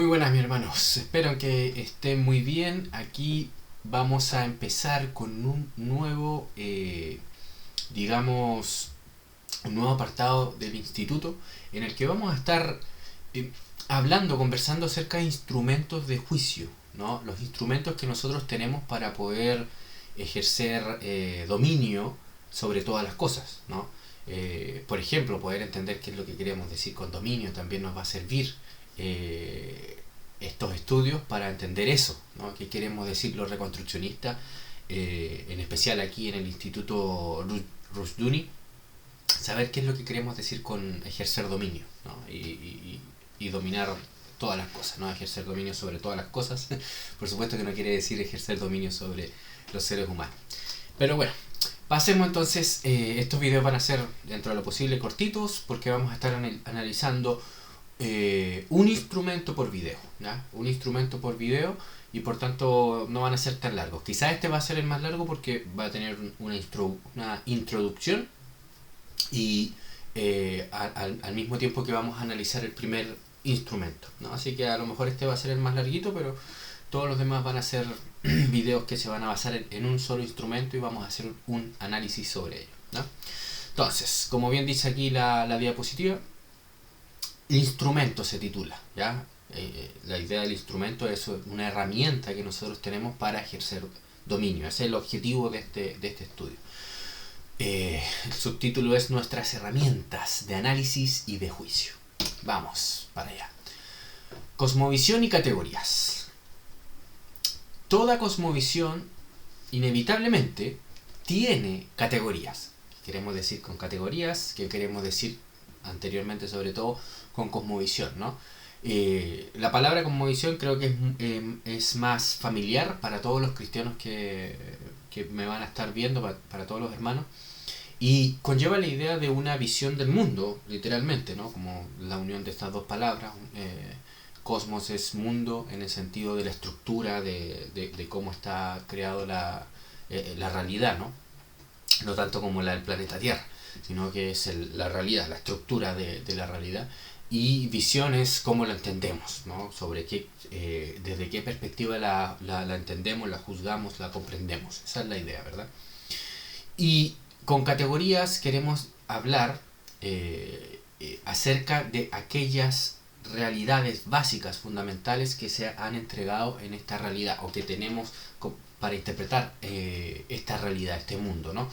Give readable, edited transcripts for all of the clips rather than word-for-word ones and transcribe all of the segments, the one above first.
Muy buenas, mis hermanos. Espero que estén muy bien. Aquí vamos a empezar con un nuevo, digamos, un nuevo apartado del instituto en el que vamos a estar eh, hablando, conversando acerca de instrumentos de juicio, ¿no? Los instrumentos que nosotros tenemos para poder ejercer dominio sobre todas las cosas, ¿no? Por ejemplo, poder entender qué es lo que queremos decir con dominio también nos va a servir estos estudios para entender eso, ¿no? ¿Qué queremos decir los reconstruccionistas, en especial aquí en el Instituto Rushduni? Saber qué es lo que queremos decir con ejercer dominio, ¿no? Y dominar todas las cosas, ¿no? Ejercer dominio sobre todas las cosas. Por supuesto que no quiere decir ejercer dominio sobre los seres humanos. Pero bueno, pasemos entonces. Estos videos van a ser, dentro de lo posible, cortitos, porque vamos a estar analizando un instrumento por video, ¿ya? Un instrumento por video, y por tanto no van a ser tan largos. Quizás este va a ser el más largo porque va a tener una introducción y al mismo tiempo que vamos a analizar el primer instrumento, ¿no? Así que a lo mejor este va a ser el más larguito, pero todos los demás van a ser videos que se van a basar en un solo instrumento y vamos a hacer un análisis sobre ello, ¿no? Entonces, como bien dice aquí la diapositiva, instrumento se titula, ¿ya? La idea del instrumento es una herramienta que nosotros tenemos para ejercer dominio. Ese es el objetivo de este estudio. El subtítulo es Nuestras herramientas de análisis y de juicio. Vamos para allá. Cosmovisión y categorías. Toda cosmovisión inevitablemente tiene categorías. ¿Qué queremos decir con categorías? ¿Qué queremos decir anteriormente, sobre todo, con cosmovisión, ¿no? La palabra cosmovisión creo que es más familiar para todos los cristianos que me van a estar viendo, para todos los hermanos, y conlleva la idea de una visión del mundo, literalmente, ¿no? Como la unión de estas dos palabras. Cosmos es mundo en el sentido de la estructura, de cómo está creado la realidad, ¿no? No tanto como la del planeta Tierra, sino que es la realidad, la estructura de la realidad. Y visión es cómo la entendemos, ¿no? Sobre desde qué perspectiva la entendemos, la juzgamos, la comprendemos. Esa es la idea, ¿verdad? Y con categorías queremos hablar acerca de aquellas realidades básicas, fundamentales, que se han entregado en esta realidad, o que tenemos para interpretar esta realidad, este mundo, ¿no?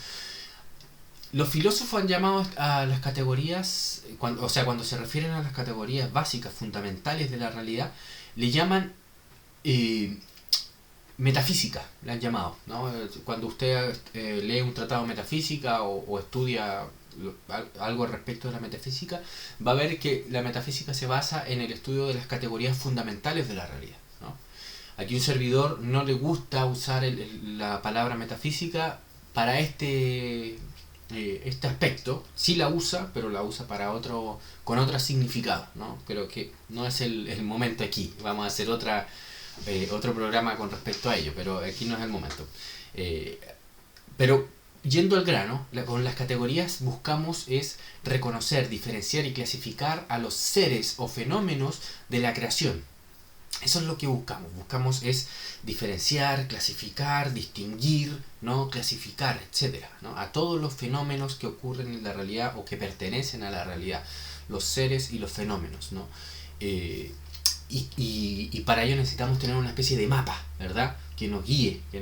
Los filósofos han llamado a las categorías, cuando se refieren a las categorías básicas, fundamentales de la realidad, le llaman metafísica, le han llamado, ¿no? Cuando usted lee un tratado de metafísica o estudia algo respecto de la metafísica, va a ver que la metafísica se basa en el estudio de las categorías fundamentales de la realidad, ¿no? Aquí un servidor no le gusta usar la palabra metafísica para este aspecto. Sí la usa, pero la usa para con otro significado, ¿no? Pero que no es el momento aquí. Vamos a hacer otro programa con respecto a ello, pero aquí no es el momento. Pero yendo al grano, con las categorías buscamos es reconocer, diferenciar y clasificar a los seres o fenómenos de la creación. Eso es lo que buscamos. Buscamos es diferenciar, clasificar, distinguir, ¿no? Clasificar, etcétera, ¿no? A todos los fenómenos que ocurren en la realidad o que pertenecen a la realidad, los seres y los fenómenos, ¿no? Y para ello necesitamos tener una especie de mapa, ¿verdad? Que nos guíe, que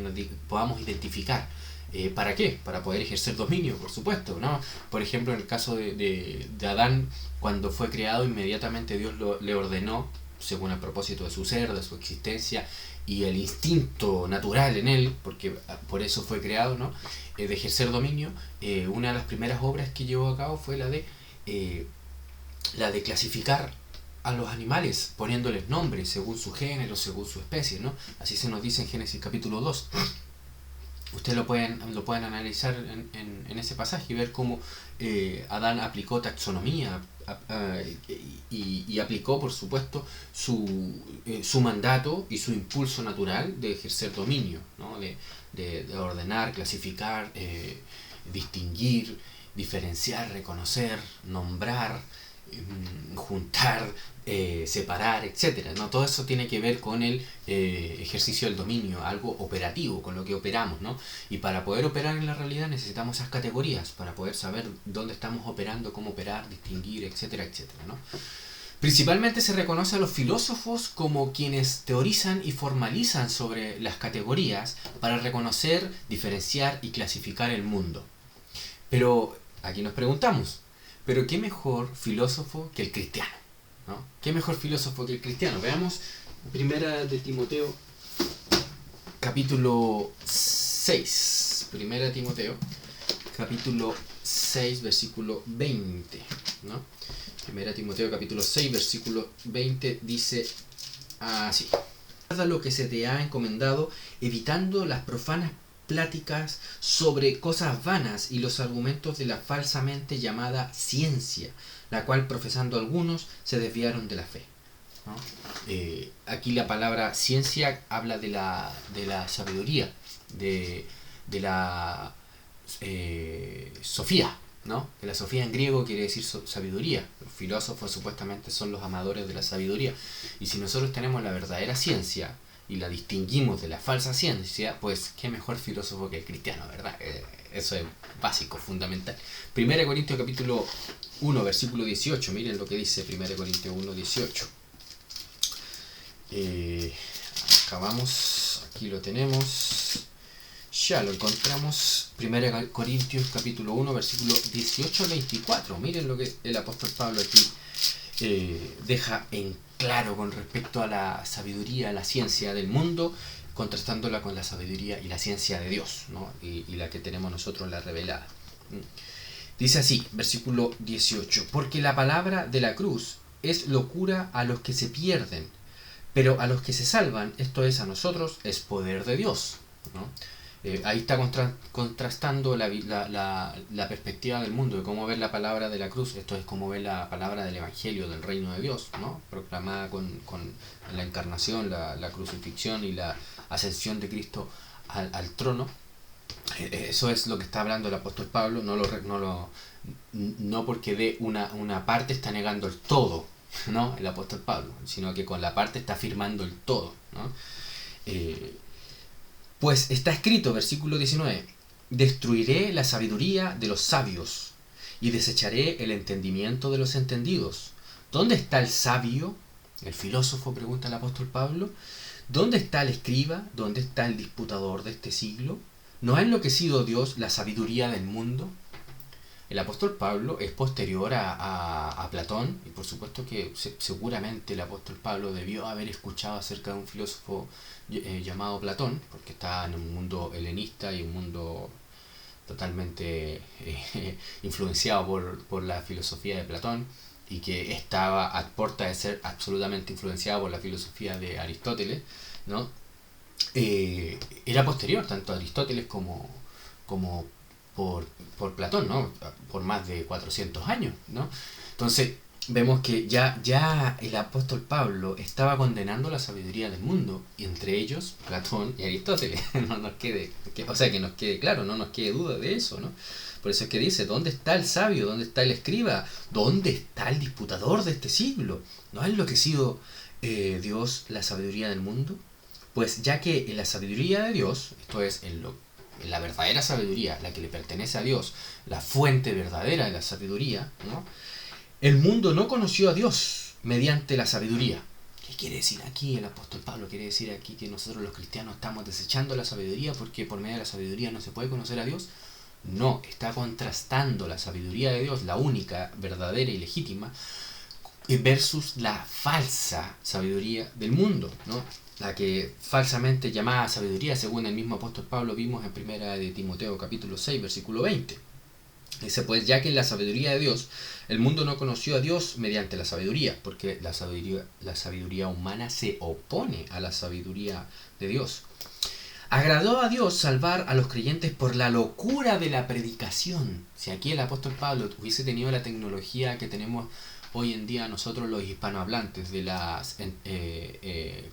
podamos identificar. ¿Para qué? Para poder ejercer dominio, por supuesto, ¿no? Por ejemplo, en el caso de Adán, cuando fue creado, inmediatamente Dios le ordenó, según el propósito de su ser, de su existencia y el instinto natural en él, porque por eso fue creado, ¿no? De ejercer dominio. Una de las primeras obras que llevó a cabo fue la de clasificar a los animales, poniéndoles nombres según su género, según su especie, ¿no? Así se nos dice en Génesis capítulo 2. Ustedes lo pueden analizar en ese pasaje y ver cómo Adán aplicó taxonomía y aplicó, por supuesto, su mandato y su impulso natural de ejercer dominio, ¿no? De ordenar, clasificar, distinguir, diferenciar, reconocer, nombrar, juntar, separar, etcétera, ¿no? Todo eso tiene que ver con el ejercicio del dominio, algo operativo, con lo que operamos, ¿no? Y para poder operar en la realidad necesitamos esas categorías, para poder saber dónde estamos operando, cómo operar, distinguir, etcétera, etcétera, ¿no? Principalmente se reconoce a los filósofos como quienes teorizan y formalizan sobre las categorías para reconocer, diferenciar y clasificar el mundo. Pero aquí nos preguntamos, ¿pero qué mejor filósofo que el cristiano? ¿No? ¿Qué mejor filósofo que el cristiano? Veamos Primera de Timoteo, capítulo 6. Primera de Timoteo, capítulo 6, versículo 20. ¿No? Primera de Timoteo, capítulo 6, versículo 20 dice así. Guarda lo que se te ha encomendado, evitando las profanas pláticas sobre cosas vanas y los argumentos de la falsamente llamada ciencia, la cual profesando algunos se desviaron de la fe, ¿no? Aquí la palabra ciencia habla de la sabiduría, de la sofía, ¿no? Que la sofía en griego quiere decir sabiduría. Los filósofos supuestamente son los amadores de la sabiduría. Y si nosotros tenemos la verdadera ciencia y la distinguimos de la falsa ciencia, pues qué mejor filósofo que el cristiano, ¿verdad? Eso es básico, fundamental. 1 Corintios capítulo 1, versículo 18. Miren lo que dice 1 Corintios 1, 18. Acá vamos, aquí lo tenemos. Ya lo encontramos, 1 Corintios capítulo 1, versículo 18 al 24. Miren lo que el apóstol Pablo aquí deja en claro con respecto a la sabiduría, la ciencia del mundo, contrastándola con la sabiduría y la ciencia de Dios, ¿no? y la que tenemos nosotros, la revelada. Dice así, versículo 18, porque la palabra de la cruz es locura a los que se pierden, pero a los que se salvan, esto es a nosotros, es poder de Dios, ¿no? Ahí está contrastando la perspectiva del mundo, de cómo ver la palabra de la cruz. Esto es como ver la palabra del Evangelio, del reino de Dios, ¿no? Proclamada con la encarnación, la crucifixión y la ascensión de Cristo al trono. Eso es lo que está hablando el apóstol Pablo, no porque de una parte está negando el todo, ¿no? El apóstol Pablo, sino que con la parte está afirmando el todo, ¿no? Pues está escrito, versículo 19, destruiré la sabiduría de los sabios y desecharé el entendimiento de los entendidos. ¿Dónde está el sabio? El filósofo, pregunta el apóstol Pablo. ¿Dónde está el escriba? ¿Dónde está el disputador de este siglo? ¿No ha enloquecido Dios la sabiduría del mundo? El apóstol Pablo es posterior a Platón, y por supuesto que seguramente el apóstol Pablo debió haber escuchado acerca de un filósofo llamado Platón, porque está en un mundo helenista y un mundo totalmente influenciado por la filosofía de Platón, y que estaba a puerta de ser absolutamente influenciado por la filosofía de Aristóteles, ¿no? Era posterior tanto a Aristóteles como por Platón, ¿no? Por más de 400 años, ¿no? Entonces vemos que ya el apóstol Pablo estaba condenando la sabiduría del mundo, y entre ellos Platón y Aristóteles. No nos quede, que nos quede claro, no nos quede duda de eso, ¿no? Por eso es que dice, ¿dónde está el sabio? ¿Dónde está el escriba? ¿Dónde está el disputador de este siglo? ¿No ha enloquecido Dios la sabiduría del mundo? Pues ya que en la sabiduría de Dios, esto es en la verdadera sabiduría, la que le pertenece a Dios, la fuente verdadera de la sabiduría, ¿no? El mundo no conoció a Dios mediante la sabiduría. ¿Qué quiere decir aquí el apóstol Pablo? Quiere decir aquí que nosotros los cristianos estamos desechando la sabiduría porque por medio de la sabiduría no se puede conocer a Dios. No, está contrastando la sabiduría de Dios, la única, verdadera y legítima, versus la falsa sabiduría del mundo, ¿no? La que falsamente llamada sabiduría, según el mismo apóstol Pablo vimos en 1 de Timoteo capítulo 6, versículo 20. Dice, pues ya que en la sabiduría de Dios, el mundo no conoció a Dios mediante la sabiduría, porque la sabiduría humana se opone a la sabiduría de Dios. Agradó a Dios salvar a los creyentes por la locura de la predicación. Si aquí el apóstol Pablo hubiese tenido la tecnología que tenemos hoy en día nosotros los hispanohablantes de las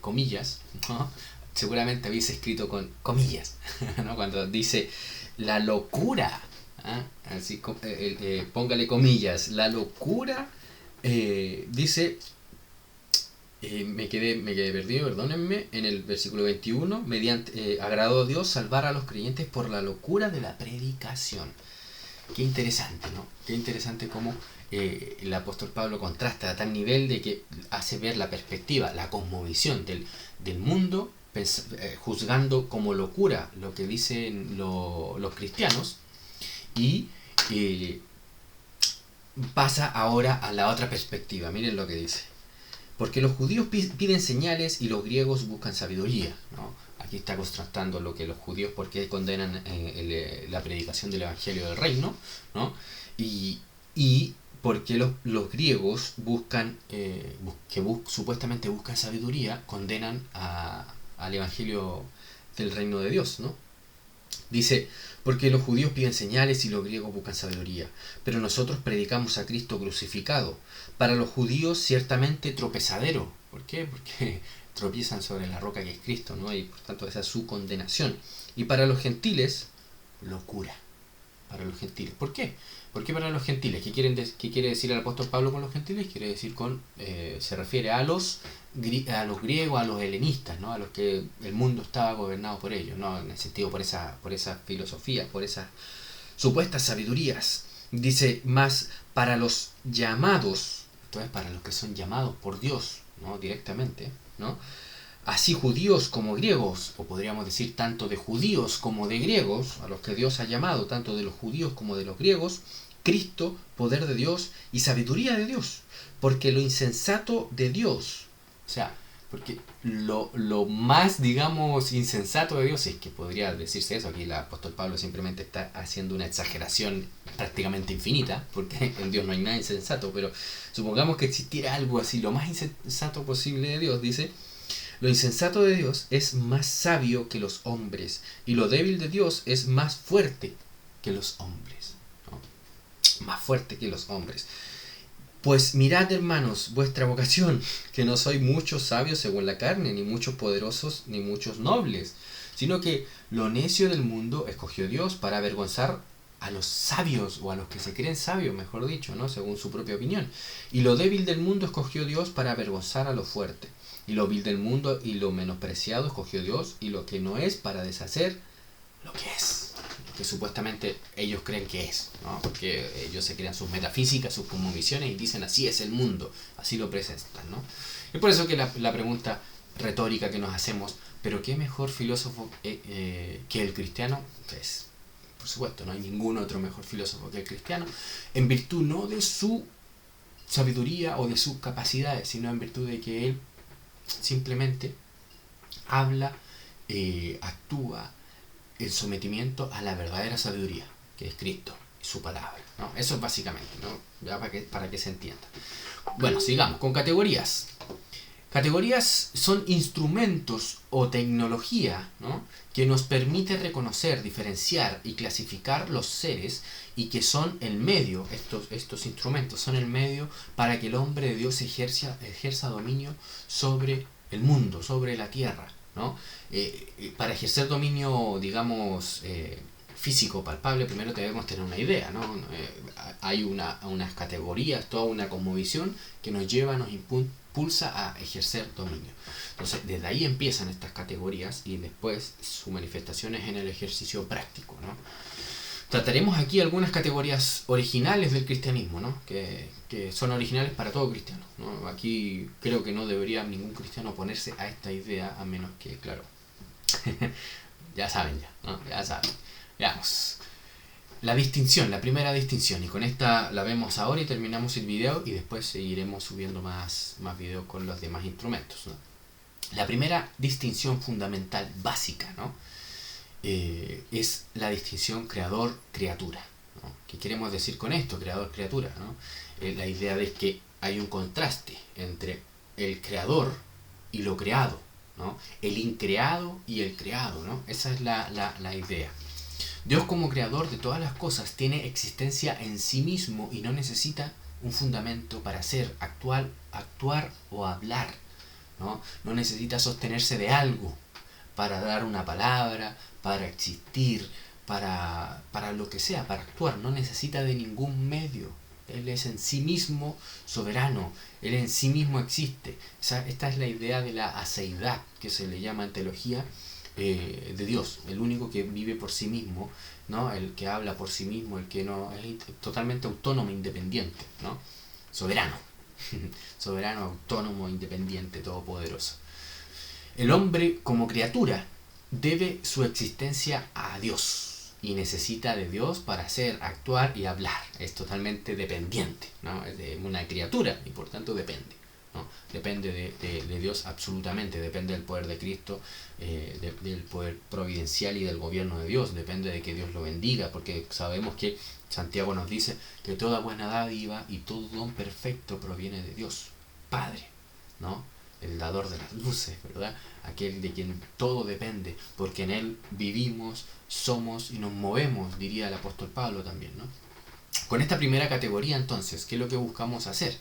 comillas, ¿no? Seguramente hubiese escrito con comillas, ¿no? Cuando dice la locura, ¿eh? Así, póngale comillas, la locura Dice, me quedé perdido, perdónenme, en el versículo 21, mediante agradó a Dios salvar a los creyentes por la locura de la predicación. Qué interesante, ¿no? Qué interesante cómo el apóstol Pablo contrasta a tal nivel de que hace ver la perspectiva, la cosmovisión del mundo, juzgando como locura lo que dicen los cristianos, y pasa ahora a la otra perspectiva. Miren lo que dice. Porque los judíos piden señales y los griegos buscan sabiduría, ¿no? Aquí está contrastando lo que los judíos, porque condenan la predicación del Evangelio del Reino, ¿no? Y porque los griegos buscan, supuestamente buscan sabiduría, condenan al Evangelio del Reino de Dios, ¿no? Dice, porque los judíos piden señales y los griegos buscan sabiduría, pero nosotros predicamos a Cristo crucificado. Para los judíos ciertamente tropezadero. ¿Por qué? Porque tropiezan sobre la roca que es Cristo, ¿no? Y por tanto esa es su condenación. Y para los gentiles, locura. Para los gentiles. ¿Por qué? ¿Por qué para los gentiles? ¿Qué quiere decir el apóstol Pablo con los gentiles? Quiere decir se refiere a los griegos, a los helenistas, ¿no? A los que el mundo estaba gobernado por ellos, ¿no? En el sentido por esa filosofía, por esas supuestas sabidurías. Dice, más para los llamados, esto es para los que son llamados por Dios, ¿no? Directamente, ¿no? Así judíos como griegos, o podríamos decir tanto de judíos como de griegos, a los que Dios ha llamado, tanto de los judíos como de los griegos, Cristo, poder de Dios y sabiduría de Dios, porque lo insensato de Dios, o sea, porque lo más, digamos, insensato de Dios, es que podría decirse eso, aquí el apóstol Pablo simplemente está haciendo una exageración prácticamente infinita, porque en Dios no hay nada insensato, pero supongamos que existiera algo así, lo más insensato posible de Dios, dice, lo insensato de Dios es más sabio que los hombres, y lo débil de Dios es más fuerte que los hombres, ¿no? Más fuerte que los hombres. Pues mirad, hermanos, vuestra vocación, que no sois muchos sabios según la carne, ni muchos poderosos, ni muchos nobles, sino que lo necio del mundo escogió Dios para avergonzar a los sabios, o a los que se creen sabios, mejor dicho, ¿no? Según su propia opinión. Y lo débil del mundo escogió Dios para avergonzar a lo fuerte. Y lo vil del mundo y lo menospreciado escogió Dios, y lo que no es, para deshacer lo que es, lo que supuestamente ellos creen que es, ¿no? Porque ellos se crean sus metafísicas, sus cosmovisiones, y dicen así es el mundo, así lo presentan, ¿no? Y por eso que la pregunta retórica que nos hacemos, pero ¿qué mejor filósofo que el cristiano? Pues, por supuesto, no hay ningún otro mejor filósofo que el cristiano, en virtud no de su sabiduría o de sus capacidades, sino en virtud de que él simplemente habla, actúa en sometimiento a la verdadera sabiduría, que es Cristo y su palabra, ¿no? Eso es básicamente, ¿no? Ya para que se entienda. Bueno, sigamos con categorías. Categorías son instrumentos o tecnología, ¿no? Que nos permite reconocer, diferenciar y clasificar los seres, y que son el medio, estos instrumentos son el medio para que el hombre de Dios ejerza dominio sobre el mundo, sobre la tierra, ¿no? Para ejercer dominio, digamos, físico, palpable, primero debemos tener una idea, ¿no? Hay unas categorías, toda una cosmovisión que nos lleva, nos impulsa a ejercer dominio. Entonces, desde ahí empiezan estas categorías, y después su manifestación es en el ejercicio práctico, ¿no? Trataremos aquí algunas categorías originales del cristianismo, ¿no? Que son originales para todo cristiano, ¿no? Aquí creo que no debería ningún cristiano oponerse a esta idea, a menos que, claro, ya saben, ¿no? Ya saben. Veamos. La distinción, la primera distinción, y con esta la vemos ahora y terminamos el video, y después seguiremos subiendo más videos con los demás instrumentos, ¿no? La primera distinción fundamental, básica, ¿no? Es la distinción creador-criatura, ¿no? ¿Qué queremos decir con esto, creador-criatura, ¿no? La idea de que hay un contraste entre el creador y lo creado, ¿no? El increado y el creado, ¿no? Esa es la idea. Dios, como creador de todas las cosas, tiene existencia en sí mismo y no necesita un fundamento para ser, actuar o hablar, ¿no? No necesita sostenerse de algo para dar una palabra, para existir, para lo que sea, para actuar. No necesita de ningún medio, Él es en sí mismo soberano, Él en sí mismo existe. Esta es la idea de la aseidad, que se le llama en teología, de Dios, el único que vive por sí mismo, ¿no? El que habla por sí mismo, el que no es totalmente autónomo, independiente, ¿no? Soberano, soberano, autónomo, independiente, todopoderoso. El hombre como criatura debe su existencia a Dios y necesita de Dios para hacer, actuar y hablar. Es totalmente dependiente, ¿no? Es de una criatura y por tanto depende, ¿no? Depende de Dios absolutamente, depende del poder de Cristo, del poder providencial y del gobierno de Dios, depende de que Dios lo bendiga, porque sabemos que Santiago nos dice que toda buena dádiva y todo don perfecto proviene de Dios, Padre, ¿no? El dador de las luces, ¿verdad? Aquel de quien todo depende, porque en Él vivimos, somos y nos movemos, diría el apóstol Pablo también, ¿no? Con esta primera categoría, entonces, ¿qué es lo que buscamos hacer?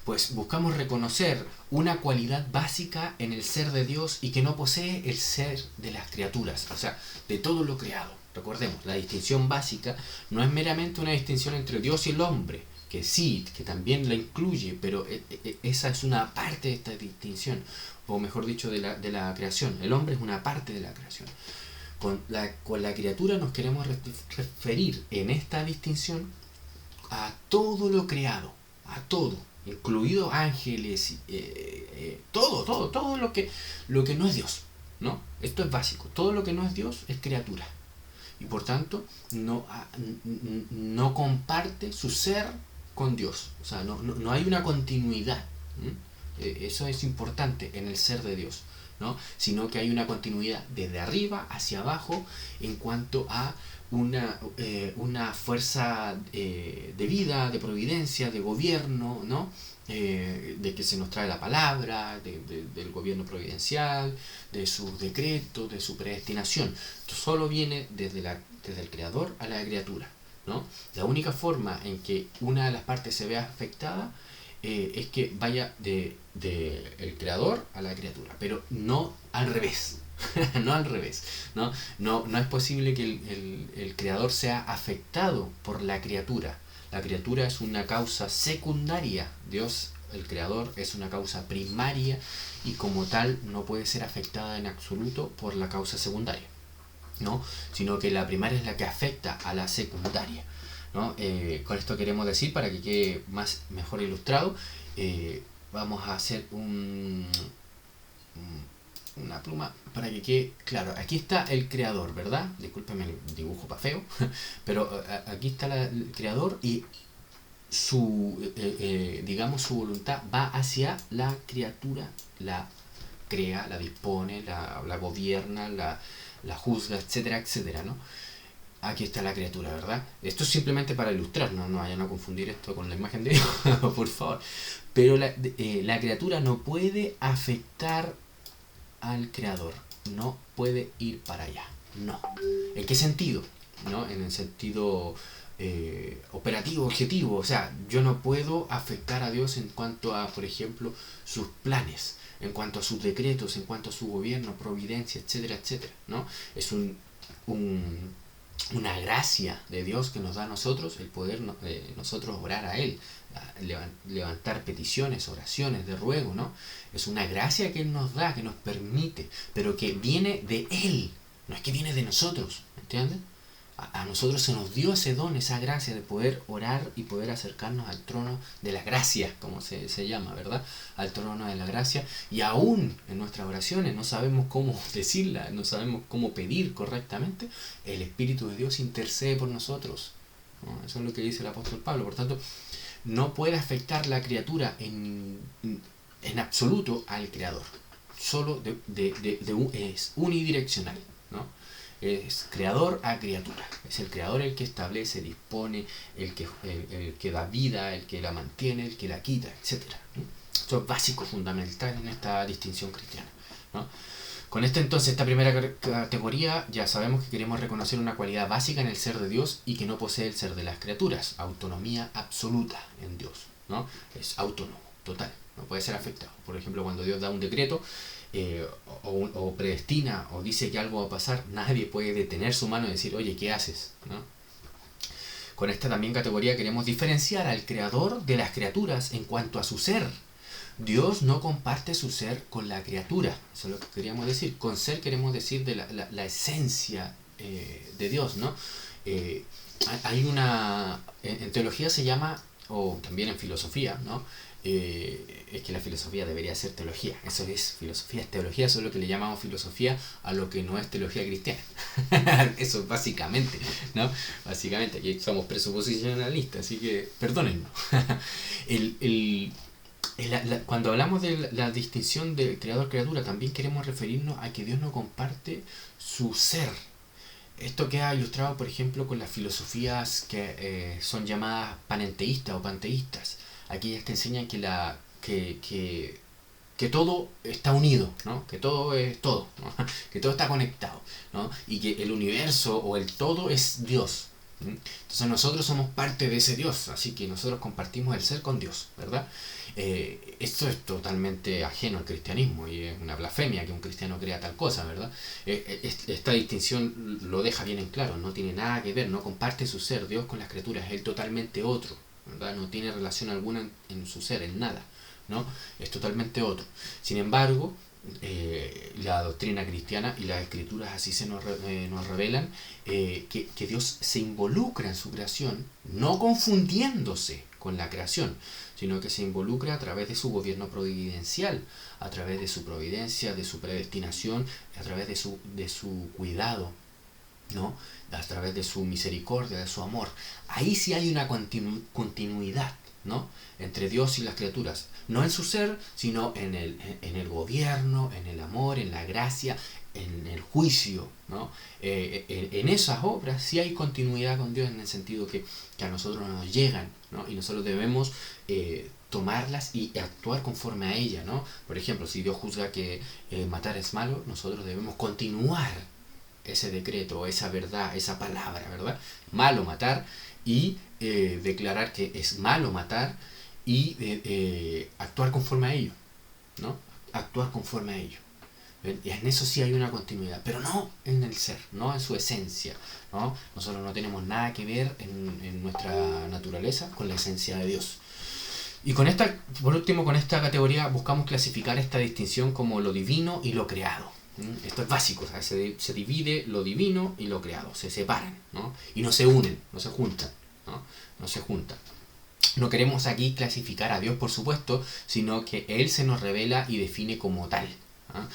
Pues buscamos reconocer una cualidad básica en el ser de Dios y que no posee el ser de las criaturas, o sea, de todo lo creado. Recordemos, la distinción básica no es meramente una distinción entre Dios y el hombre, que sí, que también la incluye, pero esa es una parte de esta distinción, o mejor dicho, de la creación. El hombre es una parte de la creación. Con la criatura nos queremos referir en esta distinción a todo lo creado, a todo, incluido ángeles, todo lo que no es Dios, ¿no? Esto es básico. Todo lo que no es Dios es criatura. Y por tanto, no comparte su ser con Dios. O sea, no hay una continuidad. Eso es importante en el ser de Dios, ¿no? Sino que hay una continuidad desde arriba hacia abajo en cuanto a una fuerza de vida, de providencia, de gobierno, ¿no? De que se nos trae la palabra, del gobierno providencial, de sus decretos, de su predestinación. Esto solo viene desde el creador a la criatura, ¿no? La única forma en que una de las partes se vea afectada es que vaya el creador a la criatura, pero no al revés. No al revés, ¿no? No es posible que el creador sea afectado por la criatura. La criatura es una causa secundaria. Dios, el creador, es una causa primaria y como tal no puede ser afectada en absoluto por la causa secundaria, ¿no? Sino que la primaria es la que afecta a la secundaria, ¿no? Con esto queremos decir, para que quede mejor ilustrado, vamos a hacer una pluma para que quede claro. Aquí está el creador, ¿verdad? Discúlpeme el dibujo pa' feo, pero aquí está el creador y digamos su voluntad va hacia la criatura, la crea, la dispone, la gobierna, la juzga, etcétera, etcétera, ¿no? Aquí está la criatura, ¿verdad? Esto es simplemente para ilustrar, no vayan a confundir esto con la imagen de Dios, por favor. Pero la criatura no puede afectar al creador, no puede ir para allá, no. ¿En qué sentido? ¿No? En el sentido operativo, objetivo. O sea, yo no puedo afectar a Dios en cuanto a, por ejemplo, sus planes, en cuanto a sus decretos, en cuanto a su gobierno, providencia, etcétera, etcétera, ¿no? Es una gracia de Dios que nos da a nosotros el poder nosotros orar a Él, levantar peticiones, oraciones de ruego, ¿no? Es una gracia que Él nos da, que nos permite, pero que viene de Él, no es que viene de nosotros, ¿entienden? A nosotros se nos dio ese don, esa gracia de poder orar y poder acercarnos al trono de la gracia, como se llama, ¿verdad? Al trono de la gracia, y aún en nuestras oraciones no sabemos cómo decirla, no sabemos cómo pedir correctamente, el Espíritu de Dios intercede por nosotros, ¿no? Eso es lo que dice el apóstol Pablo. Por tanto, no puede afectar la criatura en absoluto al Creador, solo es unidireccional, ¿no? Es creador a criatura, es el creador el que establece, dispone, el que da vida, el que la mantiene, el que la quita, etc. Esto es básico, fundamental en esta distinción cristiana, ¿no? Con esta primera categoría ya sabemos que queremos reconocer una cualidad básica en el ser de Dios y que no posee el ser de las criaturas, autonomía absoluta en Dios, ¿no? Es autónomo, total, no puede ser afectado. Por ejemplo, cuando Dios da un decreto, o predestina o dice que algo va a pasar, nadie puede detener su mano y decir, oye, ¿qué haces? ¿No? Con esta también categoría queremos diferenciar al creador de las criaturas en cuanto a su ser. Dios no comparte su ser con la criatura, eso es lo que queríamos decir. Con ser queremos decir de la esencia de Dios, ¿no? Hay una, en teología se llama, o también en filosofía, ¿no? Es que la filosofía debería ser teología, eso es filosofía, es teología, eso es lo que le llamamos filosofía a lo que no es teología cristiana. Eso básicamente, ¿no? Básicamente, aquí somos presuposicionalistas, así que perdónennos. Cuando hablamos de la distinción de creador-criatura, también queremos referirnos a que Dios no comparte su ser. Esto queda ilustrado, por ejemplo, con las filosofías que son llamadas panenteístas o panteístas. Aquellas que enseñan que todo está unido, ¿no? Que todo es todo, ¿no? Que todo está conectado, ¿no? Y que el universo o el todo es Dios. Entonces nosotros somos parte de ese Dios, así que nosotros compartimos el ser con Dios, ¿verdad? Esto es totalmente ajeno al cristianismo y es una blasfemia que un cristiano crea tal cosa, ¿verdad? Esta distinción lo deja bien en claro, no tiene nada que ver, no comparte su ser Dios con las criaturas, es él totalmente otro, ¿verdad? No tiene relación alguna en su ser, en nada, ¿no? Es totalmente otro. Sin embargo, la doctrina cristiana y las escrituras así nos revelan que Dios se involucra en su creación, no confundiéndose con la creación, sino que se involucra a través de su gobierno providencial, a través de su providencia, de su predestinación, a través de su cuidado, ¿no? A través de su misericordia, de su amor. Ahí sí hay una continuidad, ¿no? Entre Dios y las criaturas, no en su ser, sino en el gobierno, en el amor, en la gracia, en el juicio, ¿no? En esas obras sí hay continuidad con Dios, en el sentido que a nosotros nos llegan, ¿no? Y nosotros debemos tomarlas y actuar conforme a ellas, ¿no? Por ejemplo, si Dios juzga que matar es malo, nosotros debemos continuar ese decreto, esa verdad, esa palabra, ¿verdad? Malo matar, y declarar que es malo matar y actuar conforme a ello, ¿no? Actuar conforme a ello. Y en eso sí hay una continuidad, pero no en el ser, no en su esencia, ¿no? Nosotros no tenemos nada que ver en nuestra naturaleza con la esencia de Dios. Y con esta, por último, con esta categoría buscamos clasificar esta distinción como lo divino y lo creado. Esto es básico, o sea, se divide lo divino y lo creado, se separan, ¿no? Y no se unen, no se juntan, ¿no? No se juntan. No queremos aquí clasificar a Dios, por supuesto, sino que Él se nos revela y define como tal, ¿ah?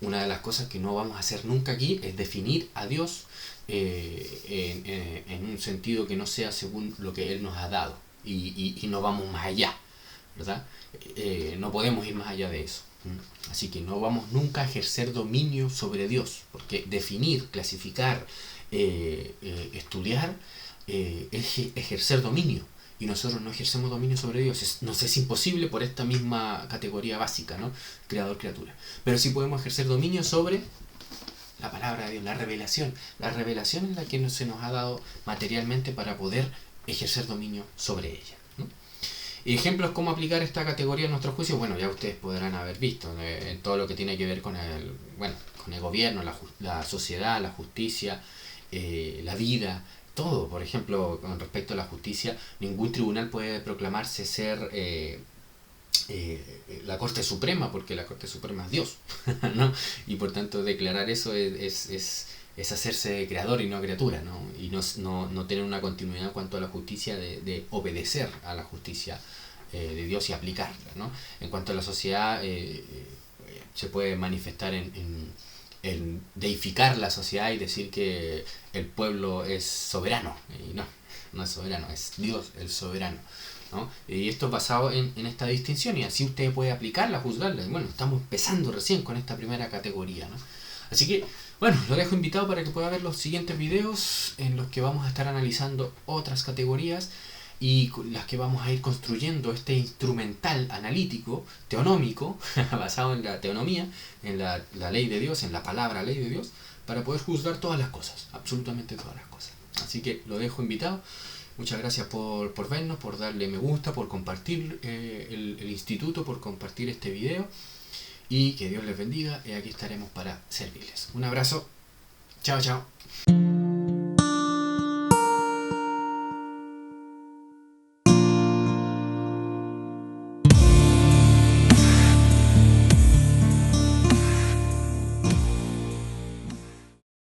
Una de las cosas que no vamos a hacer nunca aquí es definir a Dios en un sentido que no sea según lo que Él nos ha dado, y no vamos más allá, ¿verdad? No podemos ir más allá de eso. Así que no vamos nunca a ejercer dominio sobre Dios, porque definir, clasificar, estudiar es ejercer dominio, y nosotros no ejercemos dominio sobre Dios. Nos es imposible por esta misma categoría básica, ¿no? Creador-criatura. Pero sí podemos ejercer dominio sobre la palabra de Dios, la revelación. La revelación es la que se nos ha dado materialmente para poder ejercer dominio sobre ella, ¿no? Ejemplos cómo aplicar esta categoría en nuestro juicio, bueno, ya ustedes podrán haber visto en todo lo que tiene que ver con el gobierno, la sociedad, la justicia, la vida, todo. Por ejemplo, con respecto a la justicia, ningún tribunal puede proclamarse ser la Corte Suprema, porque la Corte Suprema es Dios, ¿no? Y por tanto declarar eso es hacerse creador y no criatura, ¿no? Y no tener una continuidad en cuanto a la justicia de obedecer a la justicia de Dios y aplicarla, ¿no? En cuanto a la sociedad, se puede manifestar en deificar la sociedad y decir que el pueblo es soberano, y no es soberano, es Dios el soberano, ¿no? Y esto es basado en esta distinción, y así usted puede aplicarla, juzgarla. Y bueno, estamos empezando recién con esta primera categoría, ¿no? Así que, bueno, lo dejo invitado para que pueda ver los siguientes videos en los que vamos a estar analizando otras categorías y las que vamos a ir construyendo este instrumental analítico, teonómico, basado en la teonomía, en la ley de Dios, en la palabra ley de Dios, para poder juzgar todas las cosas, absolutamente todas las cosas. Así que lo dejo invitado. Muchas gracias por vernos, por darle me gusta, por compartir el instituto, por compartir este video, y que Dios les bendiga, y aquí estaremos para servirles. Un abrazo, chao, chao.